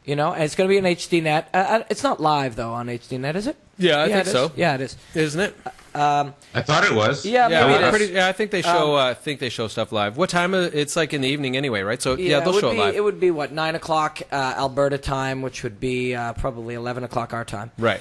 You know, and it's going to be an HD net. It's not live though on HD net, is it? Yeah, I think so. Yeah, it is. Isn't it? I thought it was. Yeah, maybe it is. I think they show. I think they show stuff live. What time? It's like in the evening anyway, right? So yeah, they'll show it live. It would be what 9 o'clock Alberta time, which would be probably 11 o'clock our time. Right.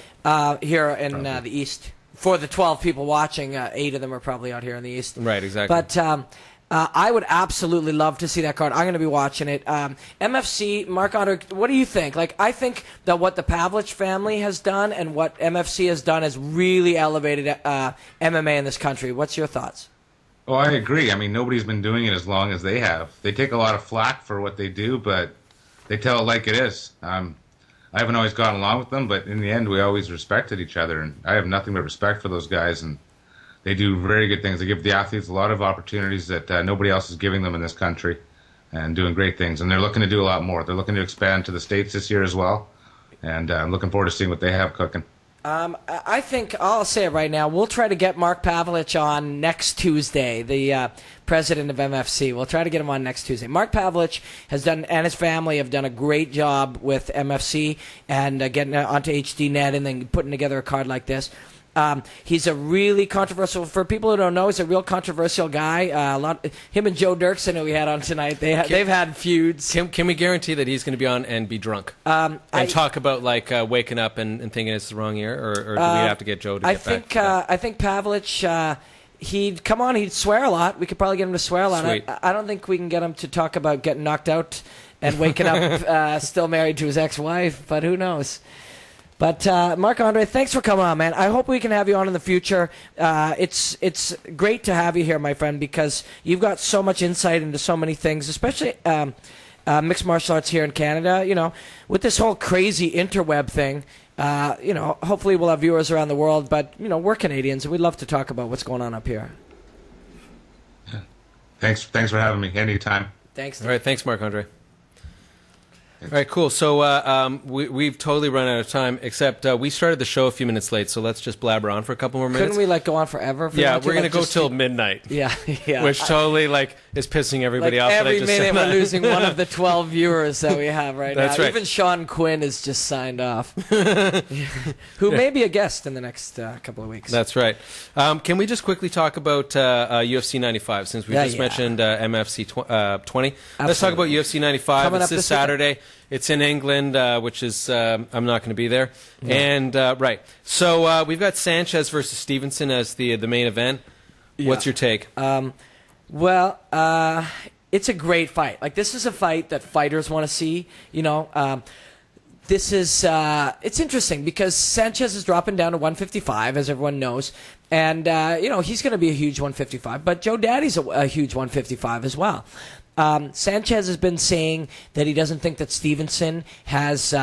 Here in the east. For the 12 people watching, 8 of them are probably out here in the east. Right. Exactly. But I would absolutely love to see that card. I'm going to be watching it. MFC, Marc-Andre, what do you think? Like, I think that what the Pavlich family has done and what MFC has done has really elevated MMA in this country. What's your thoughts? Oh, I agree. I mean, nobody's been doing it as long as they have. They take a lot of flack for what they do, but they tell it like it is. I haven't always gotten along with them, but in the end, we always respected each other, and I have nothing but respect for those guys, and they do very good things. They give the athletes a lot of opportunities that nobody else is giving them in this country, and doing great things. And they're looking to do a lot more. They're looking to expand to the States this year as well, and I'm looking forward to seeing what they have cooking. I think, I'll say it right now, we'll try to get Mark Pavlich on next Tuesday, the president of MFC. We'll try to get him on next Tuesday. Mark Pavlich has done, and his family have done a great job with MFC and getting onto HDNet and then putting together a card like this. He's a really controversial, for people who don't know, he's a real controversial guy. Him and Joe Doerksen, who we had on tonight, they've had feuds. Can we guarantee that he's going to be on and be drunk? And talk about like waking up and thinking it's the wrong year, or do we have to get Joe to get back? I think Pavlich, he'd come on, he'd swear a lot. We could probably get him to swear a lot. I don't think we can get him to talk about getting knocked out and waking up still married to his ex-wife, but who knows? But Marc-Andre, thanks for coming on, man. I hope we can have you on in the future. It's great to have you here, my friend, because you've got so much insight into so many things, especially mixed martial arts here in Canada. You know, with this whole crazy interweb thing. You know, hopefully we'll have viewers around the world. But you know, we're Canadians, and we'd love to talk about what's going on up here. Thanks for having me. Anytime. Thanks. All right, thanks, Marc-Andre. All right, cool. So we've totally run out of time, except we started the show a few minutes late, so let's just blabber on for a couple more minutes. Couldn't we like go on forever? Yeah, we're going to go till midnight. Yeah. Which totally like is pissing everybody off. Every minute we're losing one of the 12 viewers that we have right now. That's right. Even Sean Quinn is just signed off, who may be a guest in the next couple of weeks. That's right. Can we just quickly talk about UFC 95, since we just mentioned MFC 20? Absolutely. Let's talk about UFC 95. Coming it's this Saturday. It's in England, which is I'm not going to be there. No. And right, so we've got Sanchez versus Stevenson as the main event. Yeah. What's your take? Well, it's a great fight. Like, this is a fight that fighters want to see. You know, this is it's interesting because Sanchez is dropping down to 155, as everyone knows, and you know, he's going to be a huge 155. But Joe Daddy's a huge 155 as well. Sanchez has been saying that he doesn't think that Stevenson has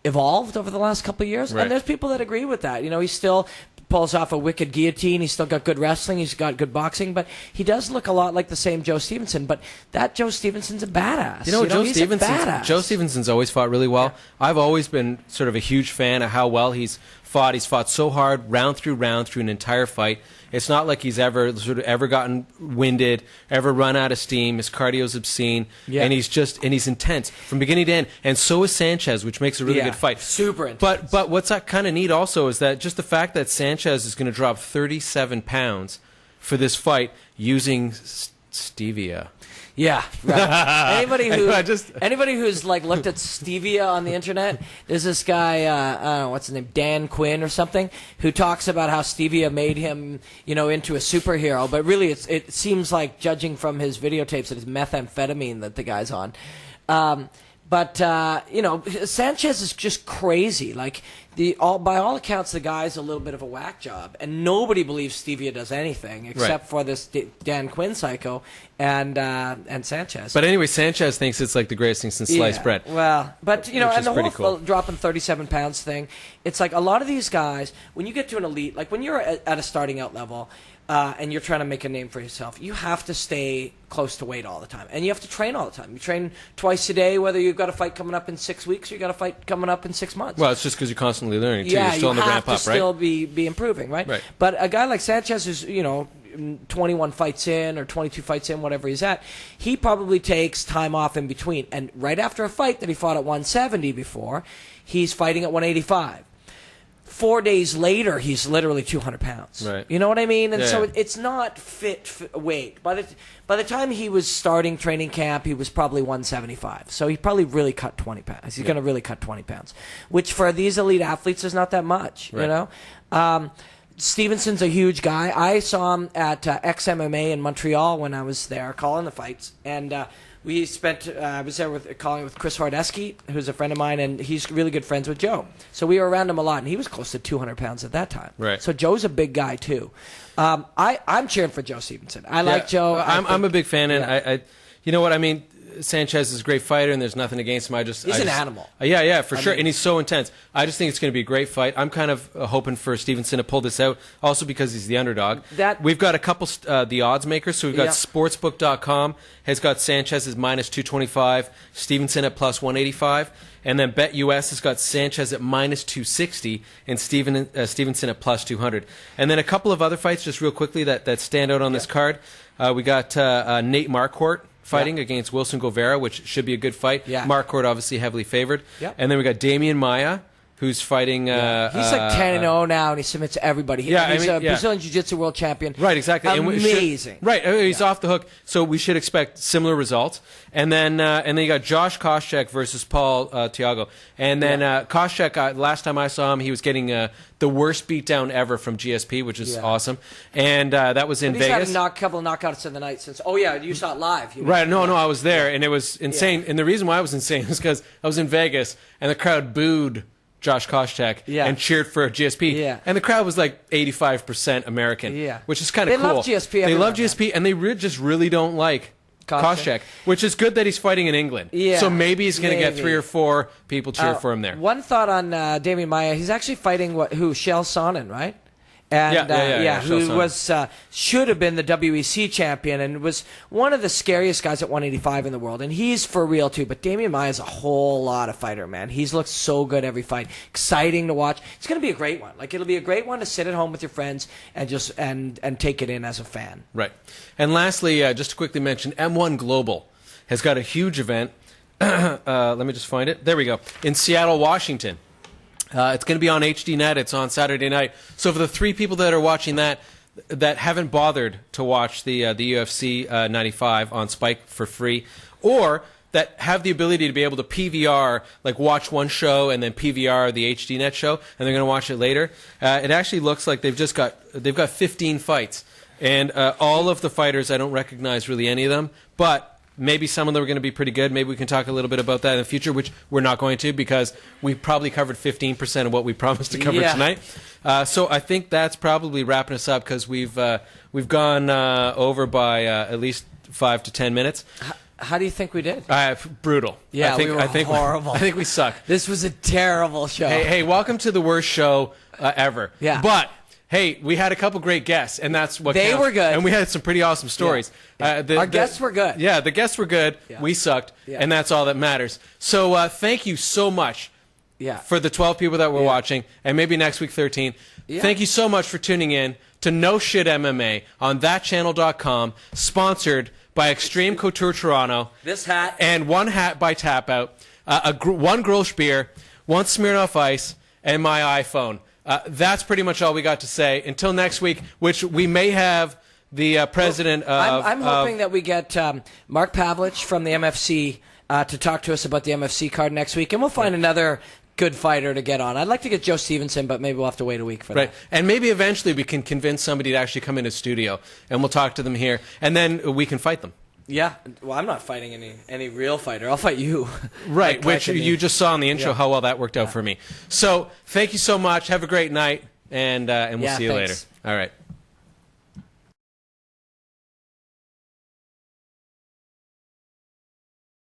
evolved over the last couple of years, and there's people that agree with that. You know, he still pulls off a wicked guillotine. He's still got good wrestling. He's got good boxing, but he does look a lot like the same Joe Stevenson. But that Joe Stevenson's a badass. You know, Joe Stevenson's always fought really well. Yeah. I've always been sort of a huge fan of how well he's fought. He's fought so hard, round through an entire fight. It's not like he's ever gotten winded, ever run out of steam. His cardio's obscene, and he's intense from beginning to end. And so is Sanchez, which makes a really good fight. Super intense. But what's kind of neat also is that just the fact that Sanchez is going to drop 37 pounds for this fight using stevia. Yeah, right. Anybody who's like looked at stevia on the internet, there's this guy, I don't know, what's his name, Dan Quinn or something, who talks about how stevia made him, you know, into a superhero. But really, it seems like, judging from his videotapes, that it's methamphetamine that the guy's on. But you know, Sanchez is just crazy. Like, by all accounts, the guy's a little bit of a whack job, and nobody believes stevia does anything except for this Dan Quinn psycho and Sanchez. But anyway, Sanchez thinks it's like the greatest thing since sliced bread. Well, but you know, and the whole cool. dropping 37 pounds thing, it's like a lot of these guys, when you get to an elite, like when you're at a starting out level. And you're trying to make a name for yourself, you have to stay close to weight all the time. And you have to train all the time. You train twice a day, whether you've got a fight coming up in 6 weeks or you've got a fight coming up in 6 months. Well, it's just because you're constantly learning, too. Yeah, you're still on the ramp up, right? You have to still be improving, right? Right. But a guy like Sanchez who's, you know, 21 fights in or 22 fights in, whatever he's at, he probably takes time off in between. And right after a fight that he fought at 170 before, he's fighting at 185. 4 days later, he's literally 200 pounds. Right. You know what I mean? And Yeah. so it's not fit weight. By the time he was starting training camp, he was probably 175. So he probably really cut 20 pounds. He's going to really cut 20 pounds, which for these elite athletes is not that much. Right. You know. Stevenson's a huge guy. I saw him at XMMA in Montreal when I was there calling the fights, and we spent. I was there calling with Chris Hordesky, who's a friend of mine, and he's really good friends with Joe. So we were around him a lot, and he was close to 200 pounds at that time. Right. So Joe's a big guy too. I'm cheering for Joe Stevenson. I like Joe. I'm a big fan, and I you know what I mean. Sanchez is a great fighter, and there's nothing against him. He's an animal. Yeah, for sure. And he's so intense. I just think it's going to be a great fight. I'm kind of hoping for Stevenson to pull this out, also because he's the underdog. We've got a couple the odds makers. So we've got sportsbook.com has got Sanchez as minus 225, Stevenson at plus 185, and then BetUS has got Sanchez at minus 260 and Stevenson at plus 200. And then a couple of other fights, just real quickly, that stand out on this card. We got Nate Marquardt fighting against Wilson Govera, which should be a good fight. Yeah. Marquardt obviously heavily favored. Yep. And then we got Damian Maia, who's fighting... he's like 10-0 now, and he submits everybody. He's a Brazilian Jiu-Jitsu world champion. Right, exactly. Amazing. He's off the hook, so we should expect similar results. And then you got Josh Koscheck versus Paul Tiago. And then Koscheck, last time I saw him, he was getting the worst beatdown ever from GSP, which is awesome. And that was in Vegas. He's had a couple of knockouts in the night since... Oh, yeah, you saw it live. Right, no, I was there, and it was insane. And the reason why I was insane was because I was in Vegas, and the crowd booed Josh Koscheck and cheered for GSP. Yeah. And the crowd was like 85% American, which is kind of cool. They love GSP. They love GSP, and they just really don't like Koscheck, which is good that he's fighting in England. Yeah. So maybe he's going to get 3 or 4 people cheer for him there. One thought on Damian Maia. He's actually fighting Shell Sonnen, right? And who was should have been the WEC champion and was one of the scariest guys at 185 in the world, and he's for real too. But Damian Maia is a whole lot of fighter, man. He's looked so good every fight, exciting to watch. It's going to be a great one. Like, it'll be a great one to sit at home with your friends and just and take it in as a fan. Right. And lastly, just to quickly mention, M1 Global has got a huge event. Let me just find it. There we go. In Seattle, Washington. It's going to be on HDNet. It's on Saturday night. So for the 3 people that are watching that haven't bothered to watch the UFC 95 on Spike for free, or that have the ability to be able to PVR, like watch one show and then PVR the HDNet show, and they're going to watch it later, it actually looks like they've got 15 fights, and all of the fighters, I don't recognize really any of them, but maybe some of them are going to be pretty good. Maybe we can talk a little bit about that in the future, which we're not going to because we probably covered 15% of what we promised to cover tonight. So I think that's probably wrapping us up because we've gone over by at least 5 to 10 minutes. How do you think we did? Brutal. Yeah, we were horrible. I think we suck. This was a terrible show. Hey, welcome to the worst show ever. Yeah. But hey, we had a couple great guests, and that's what they counts. were good, and we had some pretty awesome stories. Yeah. Our guests were good. Yeah, the guests were good. Yeah. We sucked, and that's all that matters. So thank you so much. For the 12 people that were watching, and maybe next week 13. Thank you so much for tuning in to No Shit MMA on thatchannel.com, sponsored by Extreme Couture Toronto. This hat. And one hat by Tap Out, one Grolsch beer, one Smirnoff Ice, and my iPhone. That's pretty much all we got to say. Until next week, which we may have the president of... I'm hoping that we get Mark Pavlich from the MFC to talk to us about the MFC card next week, and we'll find another good fighter to get on. I'd like to get Joe Stevenson, but maybe we'll have to wait a week for that. And maybe eventually we can convince somebody to actually come in a studio, and we'll talk to them here, and then we can fight them. Yeah. Well, I'm not fighting any real fighter. I'll fight you. Right, which you just saw in the intro how well that worked out for me. So thank you so much. Have a great night, and we'll see you later. All right.